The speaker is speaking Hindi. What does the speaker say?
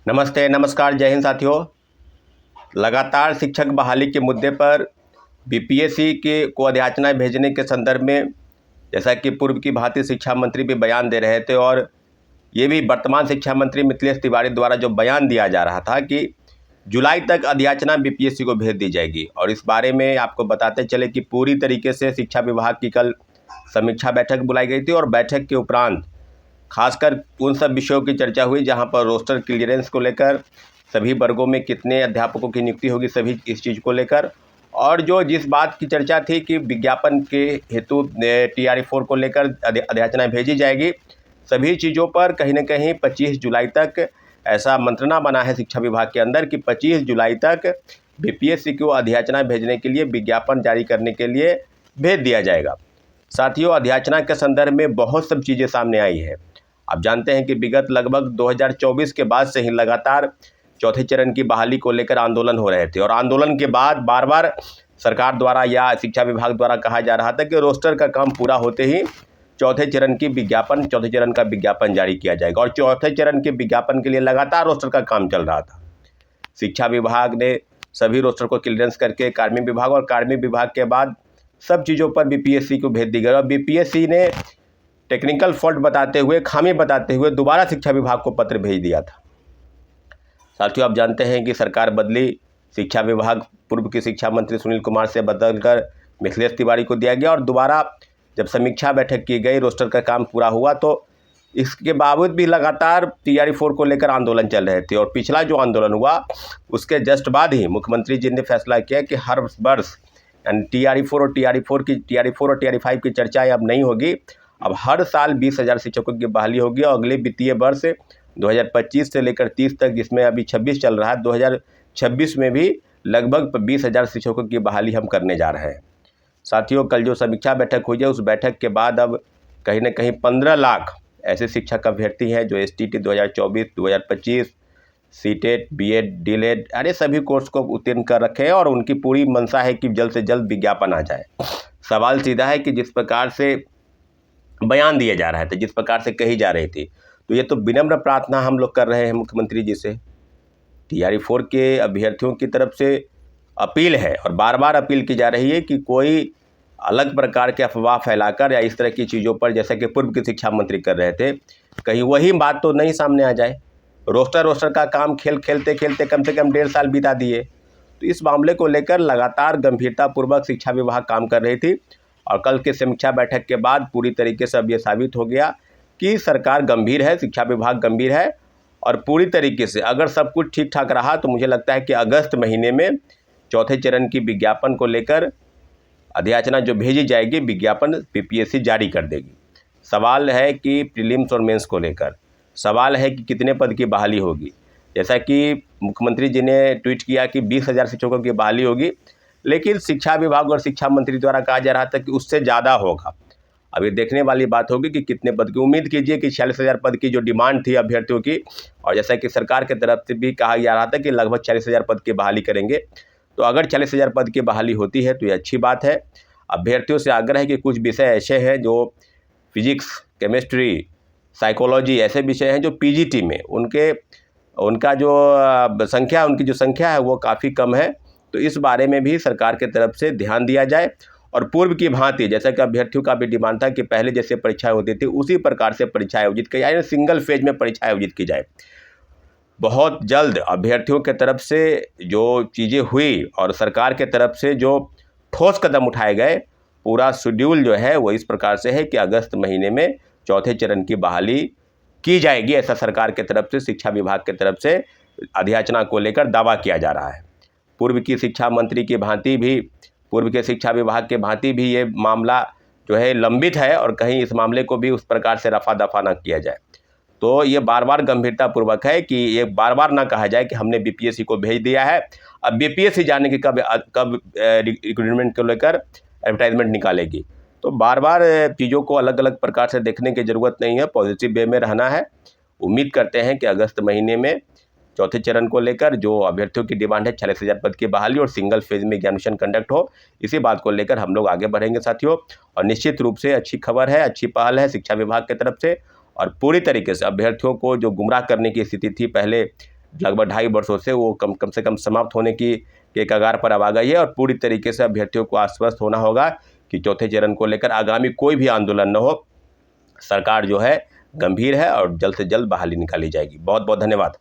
नमस्ते, नमस्कार, जय हिंद साथियों। लगातार शिक्षक बहाली के मुद्दे पर बीपीएससी के को अध्याचना भेजने के संदर्भ में जैसा कि पूर्व की भारतीय शिक्षा मंत्री भी बयान दे रहे थे और ये भी वर्तमान शिक्षा मंत्री मिथिलेश तिवारी द्वारा जो बयान दिया जा रहा था कि जुलाई तक अध्याचना बीपीएससी को भेज दी जाएगी। और इस बारे में आपको बताते चले कि पूरी तरीके से शिक्षा विभाग की कल समीक्षा बैठक बुलाई गई थी और बैठक के उपरांत खासकर उन सब विषयों की चर्चा हुई जहां पर रोस्टर क्लियरेंस को लेकर, सभी वर्गों में कितने अध्यापकों की नियुक्ति होगी, सभी इस चीज़ को लेकर, और जो जिस बात की चर्चा थी कि विज्ञापन के हेतु TRE-4 को लेकर अध्याचना भेजी जाएगी, सभी चीज़ों पर कहीं ना कहीं 25 जुलाई तक ऐसा मंत्रणा बना है शिक्षा विभाग के अंदर कि 25 जुलाई तक बीपीएससी को अध्याचना भेजने के लिए, विज्ञापन जारी करने के लिए भेज दिया जाएगा। साथियों, अध्याचना के संदर्भ में बहुत सब चीज़ें सामने आई है। आप जानते हैं कि विगत लगभग 2024 के बाद से ही लगातार चौथे चरण की बहाली को लेकर आंदोलन हो रहे थे और आंदोलन के बाद बार बार सरकार द्वारा या शिक्षा विभाग द्वारा कहा जा रहा था कि रोस्टर का काम पूरा होते ही चौथे चरण का विज्ञापन जारी किया जाएगा। और चौथे चरण के विज्ञापन के लिए लगातार रोस्टर का काम चल रहा था। शिक्षा विभाग ने सभी रोस्टर को क्लियरेंस करके कार्मिक विभाग के बाद सब चीज़ों पर बीपीएससी को भेज दी गई और बीपीएससी ने टेक्निकल फॉल्ट बताते हुए, खामी बताते हुए दोबारा शिक्षा विभाग को पत्र भेज दिया था। साथियों, आप जानते हैं कि सरकार बदली, शिक्षा विभाग पूर्व के शिक्षा मंत्री सुनील कुमार से बदलकर मिथिलेश तिवारी को दिया गया और दोबारा जब समीक्षा बैठक की गई, रोस्टर का काम पूरा हुआ, तो इसके बावजूद भी लगातार TRE-4 को लेकर आंदोलन चल रहे थे। और पिछला जो आंदोलन हुआ उसके जस्ट बाद ही मुख्यमंत्री जी ने फैसला किया कि हर वर्ष यानी TRE-4 और TRE-5 की चर्चा अब नहीं होगी। अब हर साल 20,000 शिक्षकों की बहाली होगी और अगले वित्तीय वर्ष 2025 से लेकर 30 तक, जिसमें अभी 26 चल रहा है, 2026 में भी लगभग 20,000 शिक्षकों की बहाली हम करने जा रहे हैं। साथियों, कल जो समीक्षा बैठक हुई है उस बैठक के बाद अब कहीं ना कहीं 15 लाख ऐसे शिक्षक अभ्यर्थी हैं जो STT 2024, 2025, CTET, BEd, DLED अरे सभी कोर्स को उत्तीर्ण कर रखे हैं और उनकी पूरी मंशा है कि जल्द से जल्द विज्ञापन आ जाए। सवाल सीधा है कि जिस प्रकार से बयान दिया जा रहा था, जिस प्रकार से कही जा रही थी, तो ये तो विनम्र प्रार्थना हम लोग कर रहे हैं मुख्यमंत्री जी से। TRE-4 के अभ्यर्थियों की तरफ से अपील है और बार बार अपील की जा रही है कि कोई अलग प्रकार के अफवाह फैलाकर या इस तरह की चीज़ों पर, जैसा कि पूर्व के शिक्षा मंत्री कर रहे थे, कहीं वही बात तो नहीं सामने आ जाए। रोस्टर का काम खेलते खेलते कम से कम 1.5 साल बिता दिए। तो इस मामले को लेकर लगातार गंभीरतापूर्वक शिक्षा विभाग काम कर रही थी और कल के समीक्षा बैठक के बाद पूरी तरीके से अब ये साबित हो गया कि सरकार गंभीर है, शिक्षा विभाग गंभीर है और पूरी तरीके से अगर सब कुछ ठीक ठाक रहा तो मुझे लगता है कि अगस्त महीने में चौथे चरण की विज्ञापन को लेकर अध्याचना जो भेजी जाएगी, विज्ञापन बीपीएससी जारी कर देगी। सवाल है कि प्रीलिम्स और मेंस को लेकर सवाल है कि कितने पद की बहाली होगी। जैसा कि मुख्यमंत्री जी ने ट्वीट किया कि 20,000 शिक्षकों की बहाली होगी, लेकिन शिक्षा विभाग और शिक्षा मंत्री द्वारा कहा जा रहा था कि उससे ज़्यादा होगा। अब ये देखने वाली बात होगी कि कितने पद की। उम्मीद कीजिए कि 46,000 पद की जो डिमांड थी अभ्यर्थियों की, और जैसा कि सरकार की तरफ से भी कहा जा रहा था कि लगभग 40,000 पद की बहाली करेंगे, तो अगर 40,000 पद की बहाली होती है तो ये अच्छी बात है। अभ्यर्थियों से आग्रह है कि कुछ विषय ऐसे हैं जो फिजिक्स, केमिस्ट्री, साइकोलॉजी ऐसे विषय हैं जो PGT में उनका जो संख्या है वो काफ़ी कम है। तो इस बारे में भी सरकार के तरफ से ध्यान दिया जाए और पूर्व की भांति, जैसा कि अभ्यर्थियों का भी डिमांड था कि पहले जैसे परीक्षाएं होती थी उसी प्रकार से परीक्षाएं आयोजित की जाए, सिंगल फेज में परीक्षाएं आयोजित की जाए। बहुत जल्द अभ्यर्थियों के तरफ से जो चीज़ें हुई और सरकार के तरफ से जो ठोस कदम उठाए गए, पूरा शेड्यूल जो है वो इस प्रकार से है कि अगस्त महीने में चौथे चरण की बहाली की जाएगी, ऐसा सरकार के तरफ से, शिक्षा विभाग के तरफ से अध्याचना को लेकर दावा किया जा रहा है। पूर्व की शिक्षा मंत्री की भांति भी, पूर्व के शिक्षा विभाग के भांति भी ये मामला जो है लंबित है और कहीं इस मामले को भी उस प्रकार से रफा दफा ना किया जाए। तो ये बार बार गंभीरतापूर्वक है कि ये बार बार ना कहा जाए कि हमने बीपीएससी को भेज दिया है। अब बीपीएससी जाने की कब रिक्रूटमेंट को लेकर एडवर्टाइजमेंट निकालेगी। तो बार बार चीज़ों को अलग अलग प्रकार से देखने की ज़रूरत नहीं है, पॉजिटिव वे में रहना है। उम्मीद करते हैं कि अगस्त महीने में चौथे चरण को लेकर जो अभ्यर्थियों की डिमांड है 40,000 पद की बहाली और सिंगल फेज में एग्जामिनेशन कंडक्ट हो, इसी बात को लेकर हम लोग आगे बढ़ेंगे साथियों। और निश्चित रूप से अच्छी खबर है, अच्छी पहल है शिक्षा विभाग की तरफ से और पूरी तरीके से अभ्यर्थियों को जो गुमराह करने की स्थिति थी पहले लगभग 2.5 वर्षों से वो कम से कम समाप्त होने की के कगार पर अब आ गई है और पूरी तरीके से अभ्यर्थियों को आश्वस्त होना होगा कि चौथे चरण को लेकर आगामी कोई भी आंदोलन न हो। सरकार जो है गंभीर है और जल्द से जल्द बहाली निकाली जाएगी। बहुत बहुत धन्यवाद।